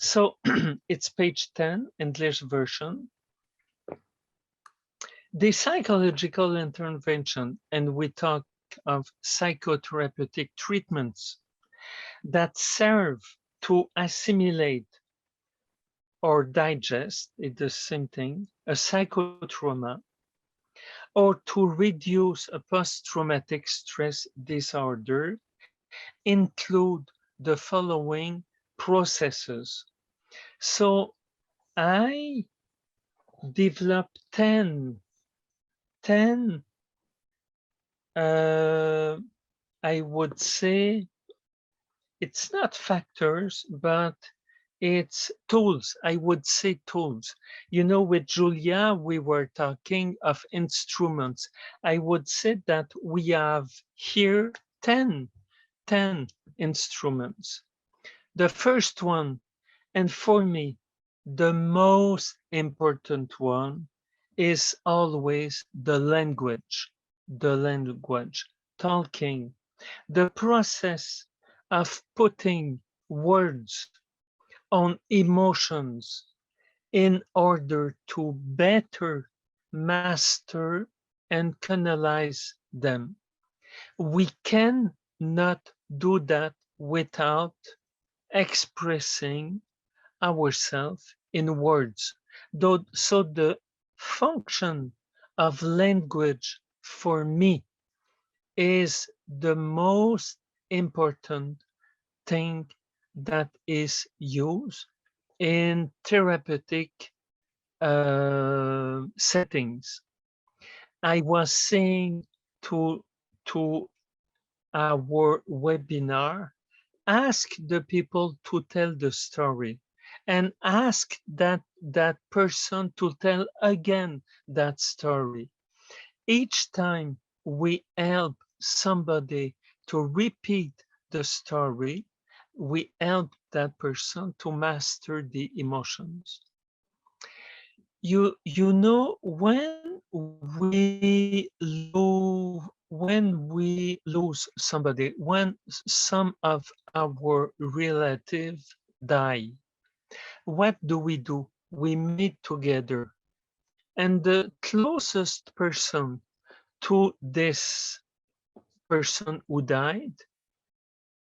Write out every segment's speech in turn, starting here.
So it's page 10, English version. The psychological intervention, and we talk of psychotherapeutic treatments that serve to assimilate or digest, it's the same thing, a psychotrauma, or to reduce a post-traumatic stress disorder, include the following processes. So I developed 10 uh, I would say it's not factors, but it's tools. I would say tools. You know, with Julia, we were talking of instruments. I would say that we have here 10 instruments. The first one, and for me, the most important one, is always the language, talking, the process of putting words on emotions in order to better master and canalize them. We cannot do that without expressing ourselves in words. So the function of language for me is the most important thing that is used in therapeutic settings. I was saying to our webinar, ask the people to tell the story and ask that person to tell again that story. Each time we help somebody to repeat the story, we help that person to master the emotions. You know, when we lose somebody, when some of our relatives die, what do? We meet together, and the closest person to this person who died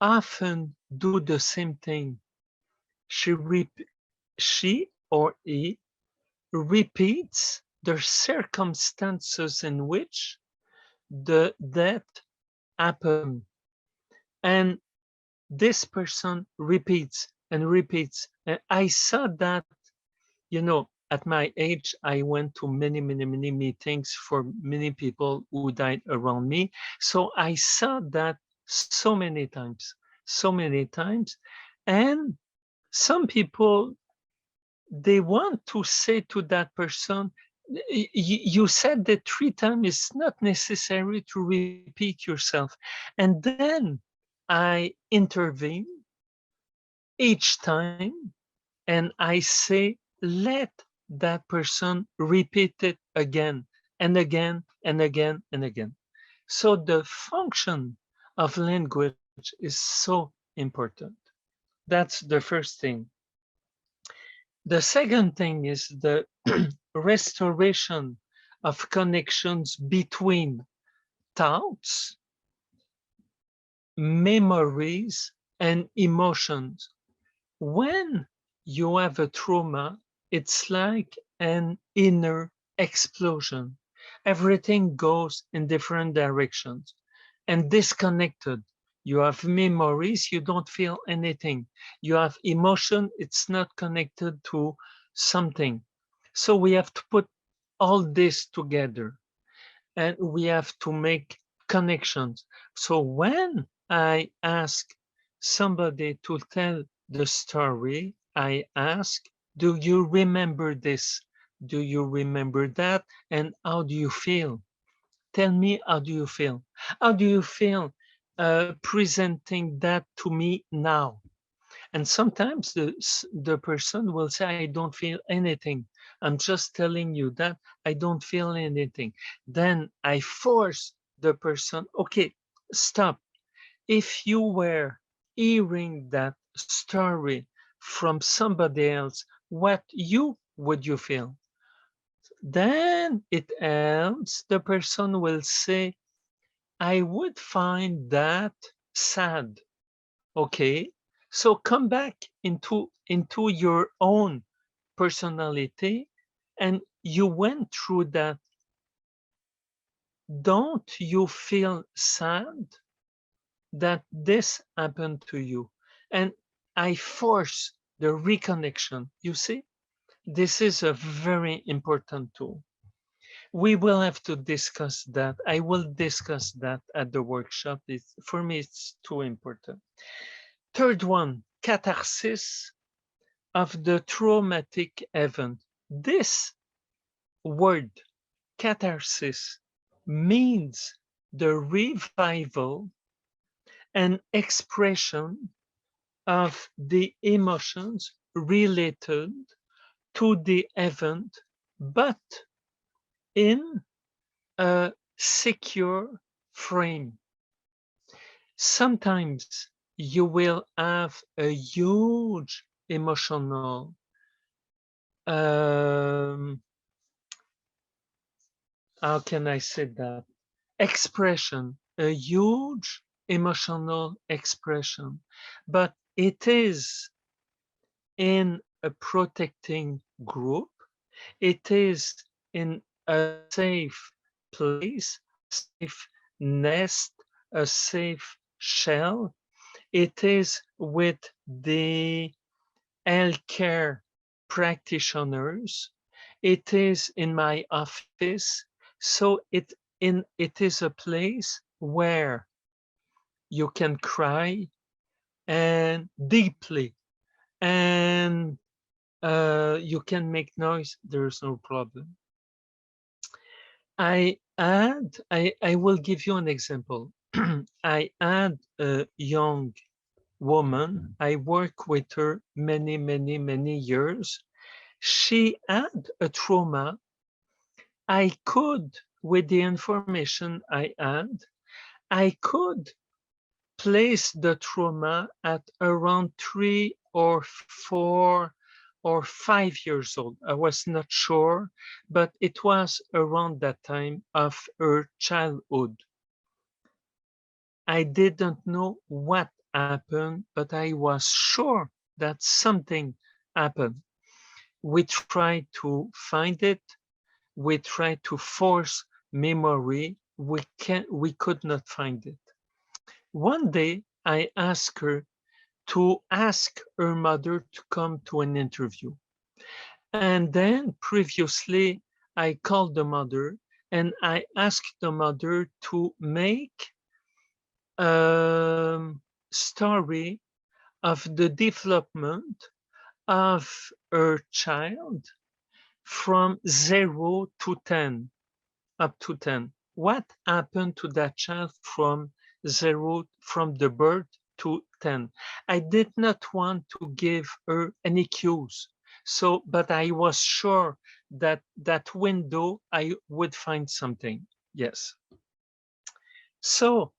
often do the same thing. She or he repeats the circumstances in which the death happened, and this person repeats and repeats. And I saw that, you know, at my age, I went to many meetings for many people who died around me. So I saw that so many times, so many times. And some people, they want to say to that person, you said that 3 times, it's not necessary to repeat yourself. And then I intervene each time and I say, let that person repeat it again and again and again and again. So the function of language is so important. That's the first thing. The second thing is the restoration of connections between thoughts, memories, and emotions. When you have a trauma, it's like an inner explosion. Everything goes in different directions and disconnected. You have memories, you don't feel anything. You have emotion, it's not connected to something. So we have to put all this together and we have to make connections. So when I ask somebody to tell the story, I ask, do you remember this? Do you remember that? And how do you feel? Tell me, how do you feel? How do you feel presenting that to me now? And sometimes the person will say, I don't feel anything. I'm just telling you that I don't feel anything. Then I force the person, okay, stop. If you were hearing that story from somebody else, what you would you feel? Then it ends, the person will say, I would find that sad. Okay, so come back into your own personality, and you went through that. Don't you feel sad that this happened to you? And I force the reconnection. You see, this is a very important tool. We will have to discuss that. I will discuss that at the workshop. For me, it's too important. Third one, catharsis of the traumatic event. This word, catharsis, means the revival and expression of the emotions related to the event, but in a secure frame. Sometimes you will have a huge emotional how can I say that? Expression, a huge emotional expression, but it is in a protecting group. It is in a safe place, a safe nest, a safe shell. It is with the healthcare practitioners. It is in my office. So it is a place where you can cry and deeply, and you can make noise. There's no problem. I will give you an example. I had a young woman. I work with her many years. She had a trauma. I could, with the information I had, I could place the trauma at around 3 or 4 or 5 years old. I was not sure, but it was around that time of her childhood. I didn't know what happened, but I was sure that something happened. We tried to find it. We tried to force memory. We could not find it. One day I asked her to ask her mother to come to an interview. And then previously I called the mother and I asked the mother to make a story of the development of her child from 0 to 10, up to 10. What happened to that child from 0, from the birth to 10? I did not want to give her any cues. So, but I was sure that that window I would find something. Yes. So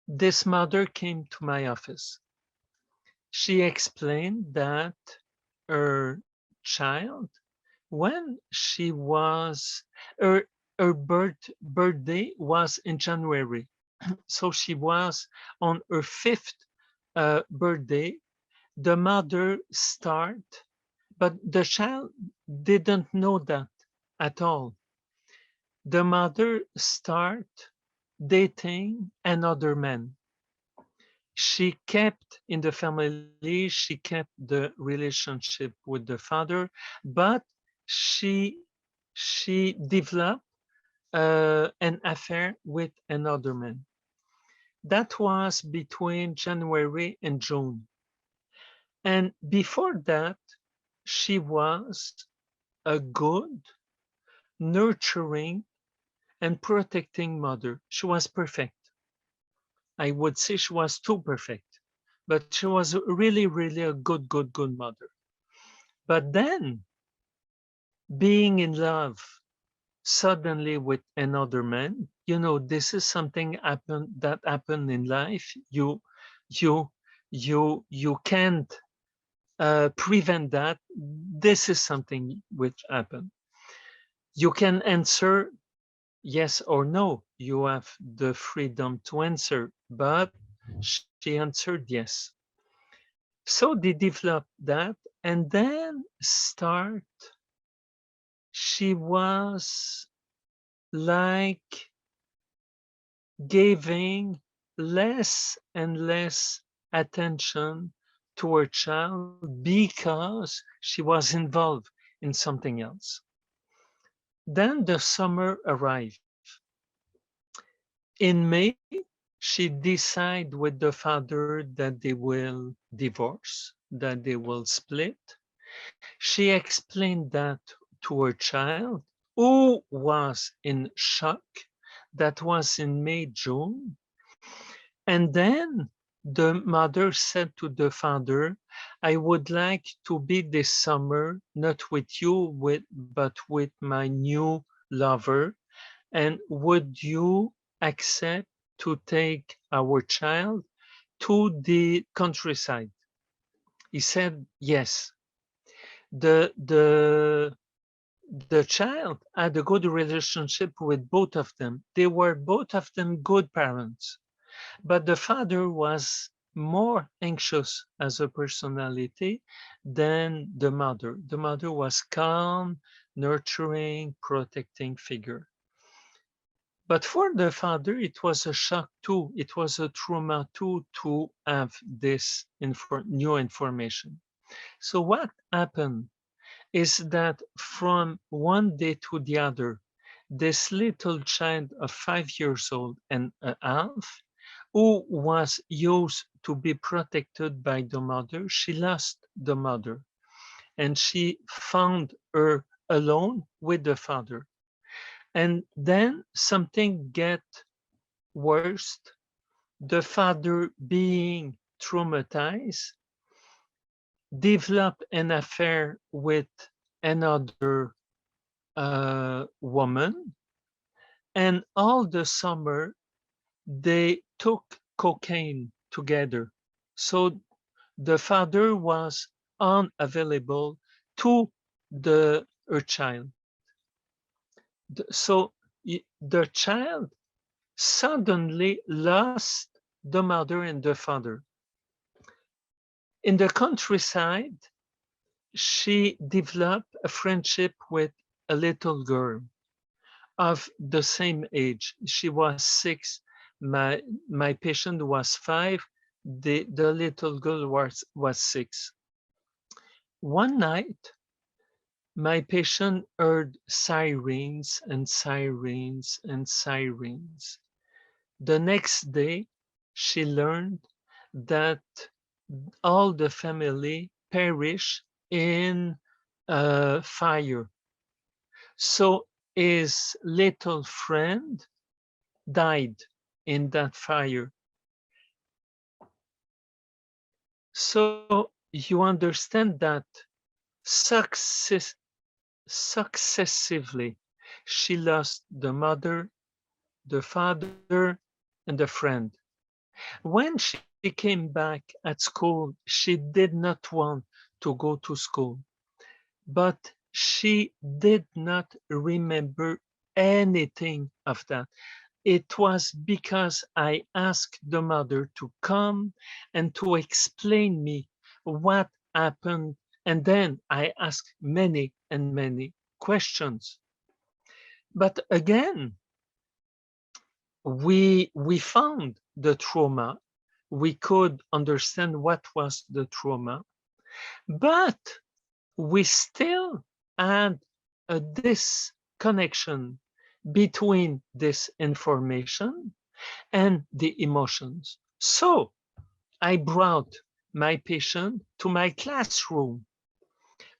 this mother came to my office. She explained that her child, when she was, her, her birthday was in January. So she was on her fifth birthday. The mother start, but the child didn't know that at all. The mother start dating another man. She kept in the family, she kept the relationship with the father, but she she developed an affair with another man. That was between January and June. And before that, she was a good, nurturing, and protecting mother. She was perfect. I would say she was too perfect, but she was really a good mother. But then being in love suddenly with another man, this is something that happened in life. You You can't prevent that. This is something which happened. You can answer yes or no. You have the freedom to answer, but she answered yes. So they developed that, and then start. She was like giving less and less attention to her child because she was involved in something else. Then the summer arrived. In May, she decided with the father that they will divorce, that they will split. She explained that to her child, who was in shock. That was in May, June. And then the mother said to the father, I would like to be this summer, not with you, but with my new lover. And would you accept to take our child to the countryside? He said yes. The child had a good relationship with both of them. They were both of them good parents. But the father was more anxious as a personality than the mother. The mother was calm, nurturing, protecting figure. But for the father, it was a shock too. It was a trauma too to have this new information. So what happened is that from one day to the other, this little child of 5 years old and a half, who was used to be protected by the mother, she lost the mother and she found her alone with the father. And then something get worse. The father, being traumatized, developed an affair with another woman, and all the summer they took cocaine together. So the father was unavailable to her child. So the child suddenly lost the mother and the father. In the countryside, she developed a friendship with a little girl of the same age. She was 6. My patient was 5. The little girl was 6. One night, my patient heard sirens and sirens and sirens. The next day, she learned that all the family perished in a fire. So his little friend died in that fire. So you understand that success, successively she lost the mother, the father, and the friend. When she came back at school, she did not want to go to school, but she did not remember anything of that. It was because I asked the mother to come and to explain me what happened, and then I asked many and many questions. But again, we found the trauma. We could understand what was the trauma, but we still had a disconnection between this information and the emotions. So I brought my patient to my classroom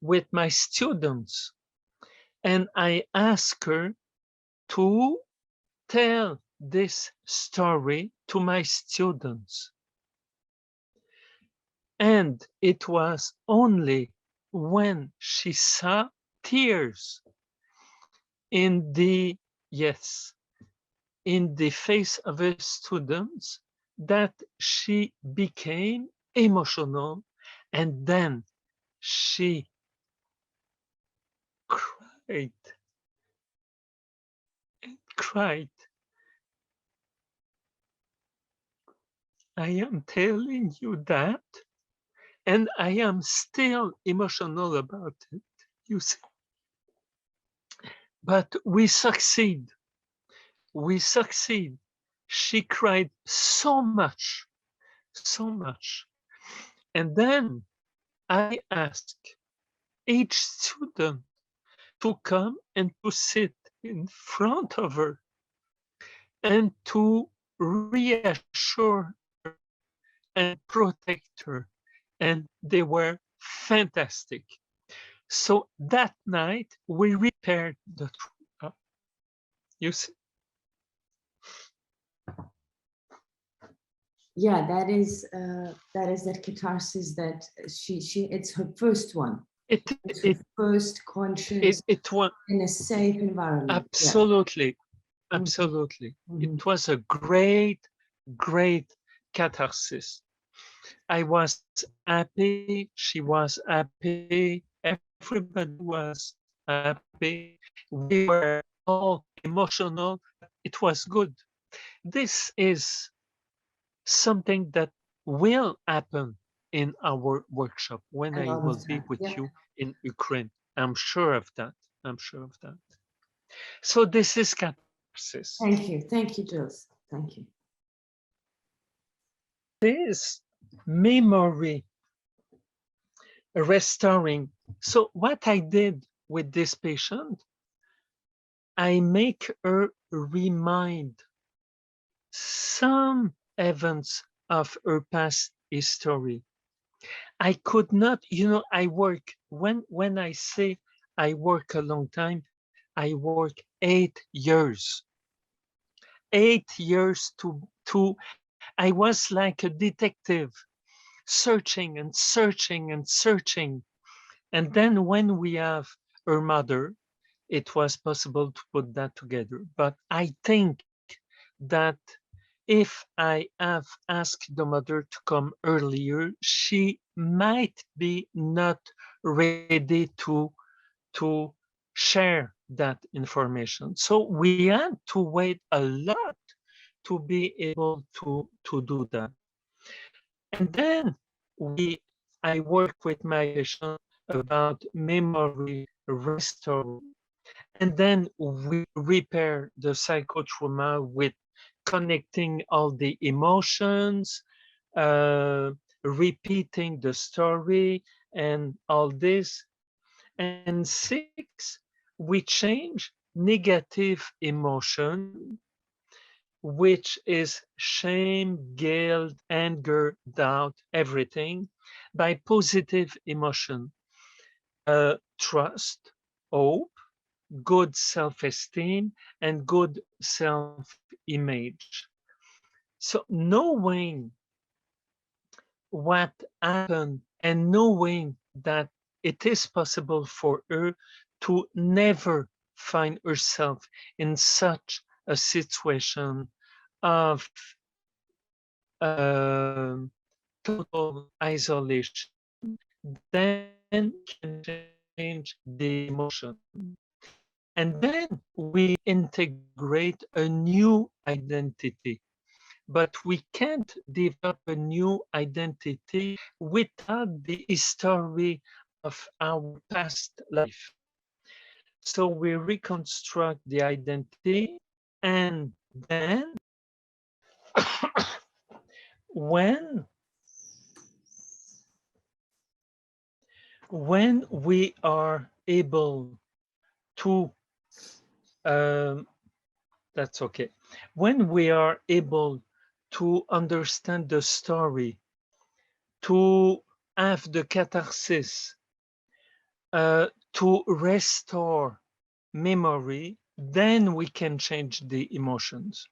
with my students, and I asked her to tell this story to my students. And it was only when she saw tears in the, yes, in the face of her students that she became emotional, and then she cried and cried. I am telling you that, and I am still emotional about it, you see. But we succeed. We succeed. She cried so much, so much. And then I ask each student to come and to sit in front of her and to reassure her and protect her. And they were fantastic. So that night we repaired the trauma. You see? Yeah, that is that catharsis that she it's her first one. It's her first conscious it was in a safe environment. absolutely, Yeah. absolutely. It was a great, great catharsis. I was happy, she was happy, everybody was happy. We were all emotional. It was good. This is something that will happen in our workshop when A I lot will of be time. with Yeah. you in Ukraine. I'm sure of that. I'm sure of that. So this is catharsis. Thank you, Jules. Thank you. This memory restoring. So what I did with this patient, I make her remind some events of her past history. I could not, I work when I say I work a long time, I work 8 years. 8 years I was like a detective searching and searching and searching. And then when we have her mother, it was possible to put that together. But I think that if I have asked the mother to come earlier, she might be not ready to share that information. So we had to wait a lot to be able to do that. And then we I work with my patient about memory restoration. And then we repair the psychotrauma with connecting all the emotions, uh, repeating the story, and all this. And 6, we change negative emotion, which is shame, guilt, anger, doubt, everything, by positive emotion, trust, hope, good self-esteem, and good self-image. So knowing what happened and knowing that it is possible for her to never find herself in such a situation of um, total isolation, then can change the emotion. And then we integrate a new identity. But we can't develop a new identity without the history of our past life. So we reconstruct the identity, and then when we are able to that's okay. When we are able to understand the story, to have the catharsis, to restore memory, then we can change the emotions.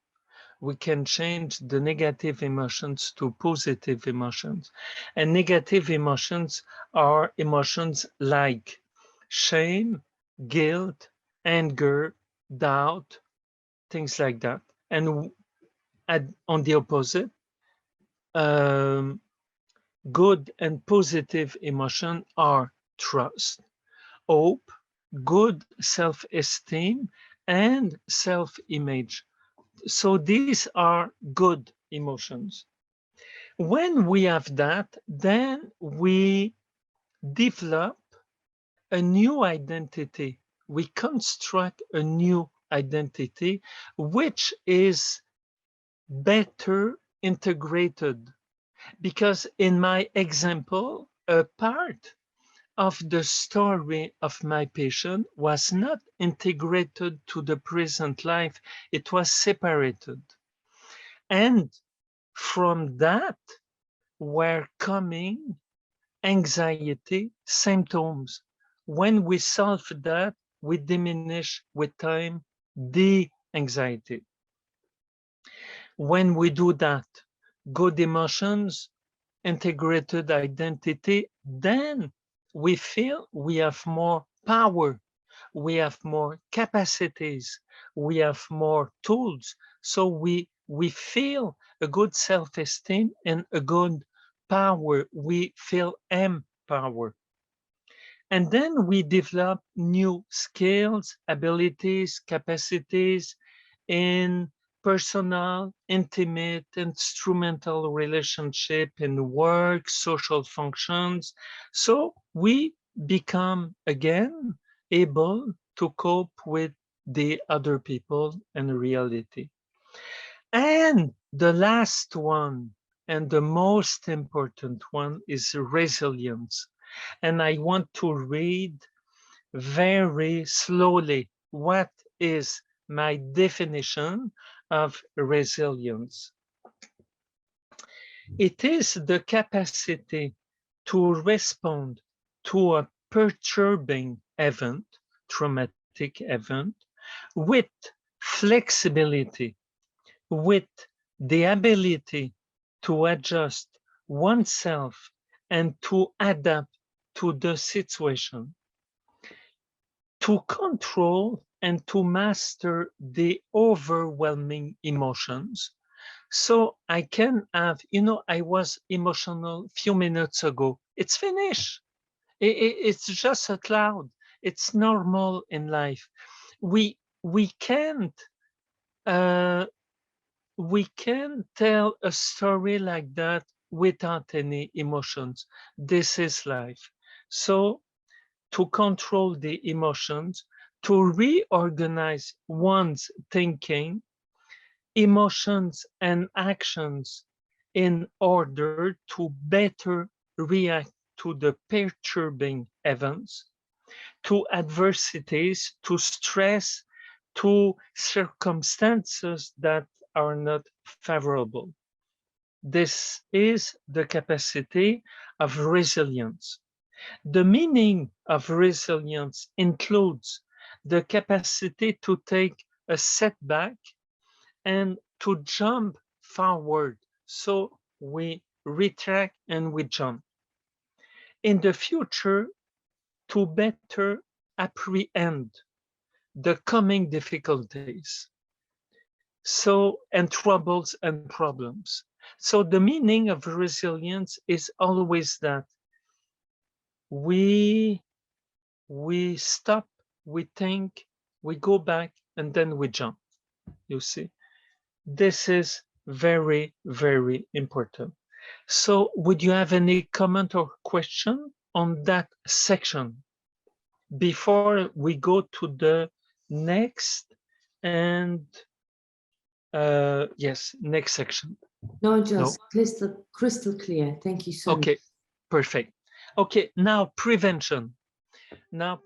We can change the negative emotions to positive emotions. And negative emotions are emotions like shame, guilt, anger, doubt, things like that. And on the opposite, um, good and positive emotion are trust, hope, good self-esteem, and self-image. So these are good emotions. When we have that, then we develop a new identity. We construct a new identity, which is better integrated. Because in my example, a part of the story of my patient was not integrated to the present life, it was separated. And from that were coming anxiety symptoms. When we solve that, we diminish with time the anxiety. When we do that, good emotions, integrated identity, then we feel we have more power, we have more capacities, we have more tools. So we feel a good self-esteem and a good power. We feel empowered. And then we develop new skills, abilities, capacities in personal, intimate, instrumental relationship, in work, social functions. So we become again able to cope with the other people and reality. And the last one, and the most important one, is resilience. And I want to read very slowly what is my definition of resilience. It is the capacity to respond to a perturbing event, traumatic event, with flexibility, with the ability to adjust oneself and to adapt to the situation, to control and to master the overwhelming emotions. So I can have, I was emotional a few minutes ago. It's finished. It's just a cloud. It's normal in life. We can't uh, we can tell a story like that without any emotions. This is life. So to control the emotions, to reorganize one's thinking, emotions, and actions in order to better react to the perturbing events, to adversities, to stress, to circumstances that are not favorable. This is the capacity of resilience. The meaning of resilience includes the capacity to take a setback and to jump forward. So we retract and we jump. In the future, to better apprehend the coming difficulties. So, and troubles and problems. So the meaning of resilience is always that we stop, we think, we go back, and then we jump. You see, this is very, very important. So would you have any comment or question on that section before we go to the next and yes, next section? No, just crystal clear. Thank you so much. Okay, perfect. Okay, now prevention. Now